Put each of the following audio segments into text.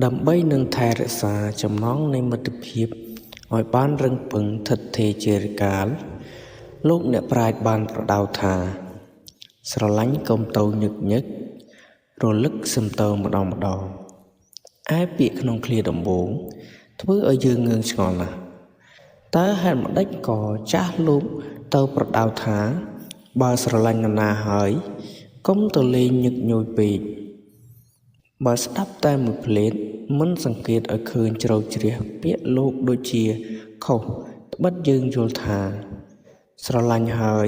ដើម្បីនឹងថែរក្សាចំណងនៃមិត្តភាពឲ្យបានរឹងប៉ឹងឋិតថេរជានិច្ចកាលលោកអ្នកប្រាជ្ញបានប្រដៅថាស្រឡាញ់កុំទៅញឹកញឹករលឹកសឹមទៅម្ដងឯពាក្យក្នុងឃ្លាដំបូងធ្វើឲ្យយើងងឿងឆ្ងល់ណាស់តើហេតុម្ដេចក៏ចាស់លោកទៅប្រដៅថាបើស្រឡាញ់នរណាហើយកុំទៅលេងញឹកញយពេកបើស្ដាប់តែមួយភ្លេតមិនសង្កេតឲ្យឃើញជ្រៅជ្រះពាក្យលោកដូចជាខុសត្បិតយើងយល់ថាស្រឡាញ់ហើយ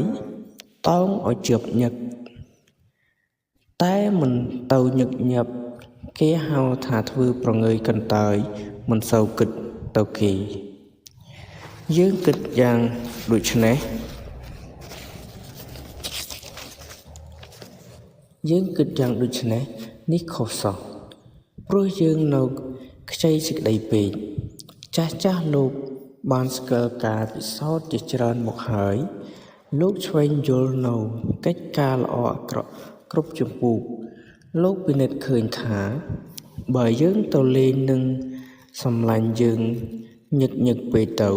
តោងឲ្យជាប់ញឹកតែមិនទៅញឹកញាប់គេហៅថាធ្វើប្រងើយកន្តើយមិនសូវគិតទៅគេយើងគិតយ៉ាងដូចនេះនេះខុសសោះព្រោះយើងនៅខ្ចីសេចក្តីពេកចាស់លោកបានស្គាល់ការពិសោធន៍ជាច្រើនមកហើយលោកឆ្វេងយល់នៅកិច្ចការល្អអាក្រក់គ្រប់ចម្ពោះលោកពិនិត្យឃើញថាបើយើងទៅលេងនឹងសម្លាញ់យើងញឹកពេកទៅ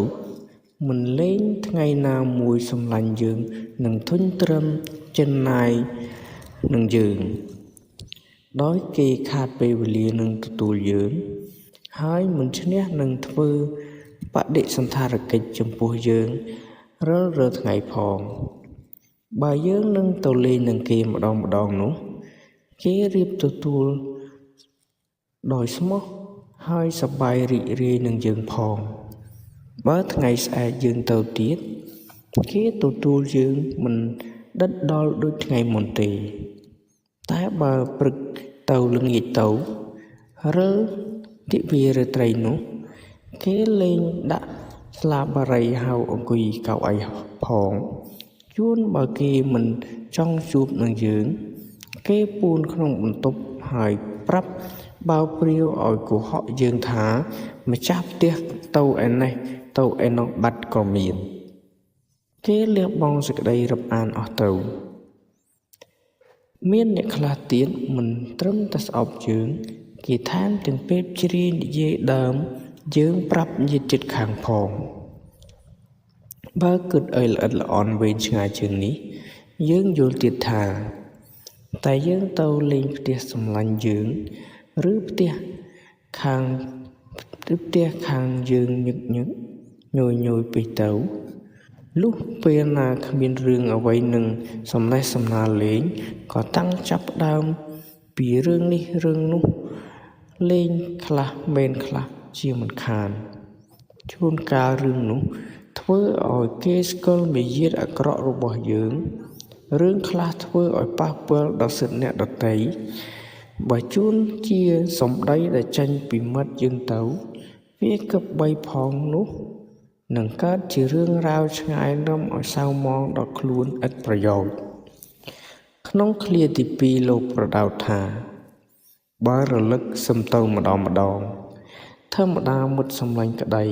មិនលេងថ្ងៃណាមួយសម្លាញ់យើងនឹងធុញទ្រាន់ចិនណាយនឹងយើងដោយគេខាតពេលវេលានឹងទទួលយើងហើយមិនឈ្នះនឹងធ្វើបដិសណ្ឋារកិច្ចចំពោះយើងរាល់ថ្ងៃផងបើយើងនឹងទៅលេងនឹងគេម្ដងនោះគេរៀបទទួលដោយស្មោះហើយសប្បាយរីករាយនឹងយើងផងបើថ្ងៃស្អែកយើងទៅទៀតគេទទួលយើងមិនដិតដល់ដូចថ្ងៃមុនទេតែបើព្រឹកទៅល្ងាចទៅឬទិវារាត្រីនោះគេលេងដាក់ស្លាបបារីហៅអង្គុយកៅអីផងជួនបើគេមិនចង់ជួបនឹងយើងគេពួនក្នុងបន្ទប់ហើយប្រាប់បើព្រាវឲ្យកុហកយើងថាម្ចាស់ផ្ទះទៅឯនេះទៅឯនោះបាត់ក៏មានគេលះបង់សេចក្តីរឹបអានអស់ទៅមានអ្នកខ្លះទៀតមិនត្រឹមតែស្អប់យើងគេថែមទាំងពេបជ្រាយនិយាយដើមយើងប្រាប់ញាតិជិតខាងផងបើគិតឲ្យល្អិតល្អន់វែងឆ្ងាយជាងនេះយើងយល់ទៀតថាតែយើងទៅលេងផ្ទះសម្លាញ់យើងឬផ្ទះខាងយើងញឹកញយពេកទៅលុះពេលណាគ្មានរឿងអ្វីនឹងសំណេះសំណាលលេងក៏តាំងចាប់ដើមពីរឿងនេះរឿងនោះលេងខ្លះមែនខ្លះជាមិនខានជួនកាលរឿងនោះធ្វើឲ្យគេស្គាល់មាយាទអាក្រក់របស់យើងរឿងខ្លះធ្វើឲ្យប៉ះពាល់ដល់សិទ្ធិអ្នកដទៃបើជួនជាសម្ដីដែលចេញពីមាត់យើងទៅវាគប្បីផងនោះនឹងកើតជារឿងរ៉ាវឆ្ងាយនាំឲ្យសៅហ្មងដល់ខ្លួនឥតប្រយោជន៍ក្នុងឃ្លាទី2លោកប្រដៅថាបើរលឹកសឹមទៅម្ដងធម្មតាមុតសម្លាញ់ក្តី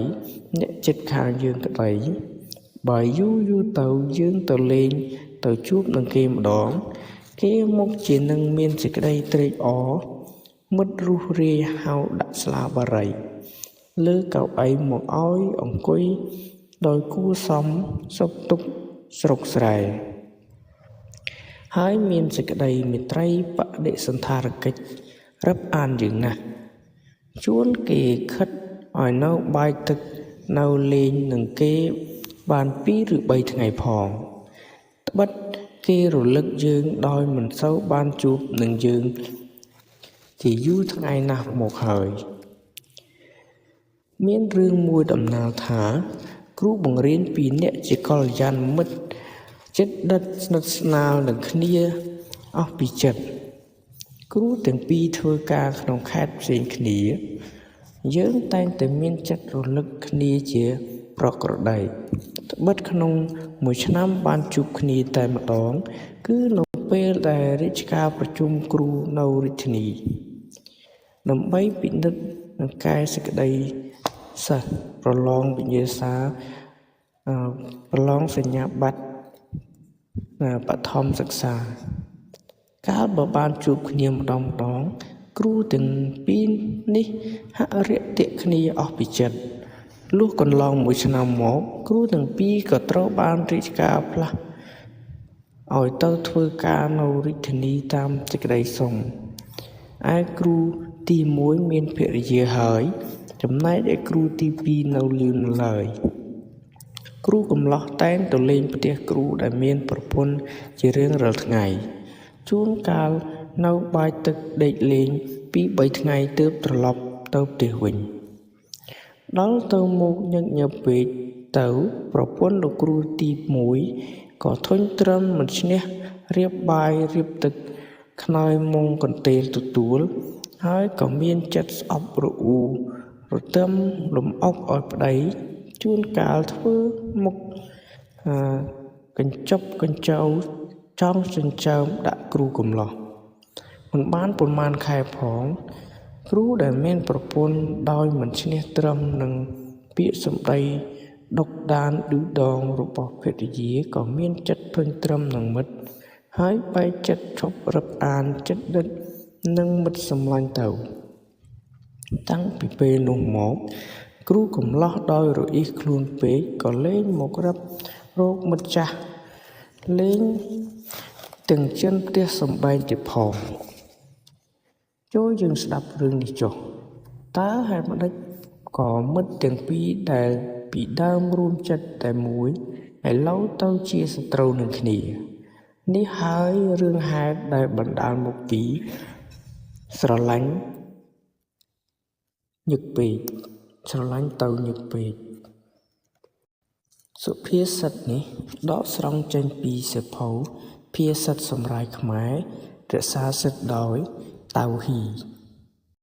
អ្នកចិត្តខាងយើងក្តីបើយូរទៅយើងទៅលេងទៅជួបនឹងគេម្ដងគេមកជានឹងមានសេចក្តីត្រេកអរមិត្តរុះរាយហៅដាក់ស្លាបារីលើកៅអីមកឲ្យអង្គុយដោយគួសមសុខទុក្ខស្រុកស្រែហើយមានសេចក្តីមេត្រីបដិសណ្ឋារកិច្ចរឹបអានយើងណាស់ជួនគេខិតឲ្យនៅបាយទឹកនៅលេងនឹងគេបាន2ឬ3ថ្ងៃផងត្បិតគេរលឹកយើងដោយមិនសូវបានជួបនឹងយើងជាយូរថ្ងៃណាស់មកហើយមានរឿងមួយដំណាលថាគ្រូបង្រៀនពីរនាក់ជាកល្យានមិត្តចិត្តដិតស្និទ្ធស្នាលនឹងគ្នាអស់ពីចិត្តគ្រូទាំងពីរធ្វើការក្នុងខេត្តផ្សេងគ្នាយើងតែងតែមានចិត្តរលឹកគ្នាជាប្រក្រតីត្បិតក្នុងមួយឆ្នាំបានជួបគ្នាតែម្ដងគឺនៅពេលដែលរាជការប្រជុំគ្រូនៅរាជធានីដើម្បីពិនិត្យនិងកែសេចក្តីសិស្សប្រឡងវិញ្ញាសាប្រឡងសញ្ញាបត្របឋមសិក្សាកាលបើបានជួបគ្នាម្ដង គ្រូទាំងពីរនេះហាក់រាក់ទាក់គ្នាអស់ពីចិត្តលុះកន្លងមួយឆ្នាំមកគ្រូទាំងពីរក៏ត្រូវបានរាជការផ្លាស់ឲ្យទៅធ្វើការនៅរាជធានីតាមសេចក្តីសុំឯគ្រូទី1មានភរិយាហើយចំណែកឯគ្រូទី2នៅលឿននៅឡើយគ្រូកំឡោះតែងទៅលេងផ្ទះគ្រូដែលមានប្រពន្ធជារៀងរាល់ថ្ងៃជួនកាលនៅបាយទឹកដេកលេង2-3ថ្ងៃទើបត្រឡប់ទៅផ្ទះវិញដល់ទៅមកញឹកញាប់ពេកទៅប្រពន្ធលោកគ្រូទី1ក៏ធុញទ្រាន់មិនឈ្នះរៀបបាយរៀបទឹកខ្នើយមុងកន្ទេលទទួលហើយក៏មានចិត្តស្អប់រអ៊ូរទឹមលំអុកឲ្យប្តីជួនកាលធ្វើមុខកញ្ចប់កញ្ចៅចង់ចិញ្ចើមដាក់គ្រូកំឡោះមិនបានប៉ុន្មានខែផងគ្រូដែលមានប្រពន្ធដោយមិនឈ្នះត្រឹមនឹងពាក្យសម្ដីដុកដានឌឺដងរបស់ភរិយាក៏មានចិត្តធុញទ្រាន់នឹងមិត្តហើយបែកចិត្តឈប់រឹបអានចិត្តដិតនឹងមិត្តសម្លាញ់ទៅតាំងពីពេលនោះមកគ្រូកំឡោះដោយរអ៊ីសខ្លួនពេកក៏លែងមករឹបរោគមិត្តចាស់លែងទាំងចិនផ្ទះសម្បែងទៀតផងចូលយើងស្ដាប់រឿងនេះចុះតើហេតុម្ដេចក៏មិត្តទាំងពីរដែលពីដើមរួមចិត្តតែមួយឥឡូវទៅជាសត្រូវនឹងគ្នានេះហើយរឿងហេតុដែលបណ្ដាលមកពីស្រឡាញ់ញឹកពេកស្រឡាញ់ទៅញឹកពេកសុភាសិតនេះដកស្រង់ចេញពីសៀវភៅភាសិតសម្រាយខ្មែររក្សាសិទ្ធិដោយតៅហ៊ី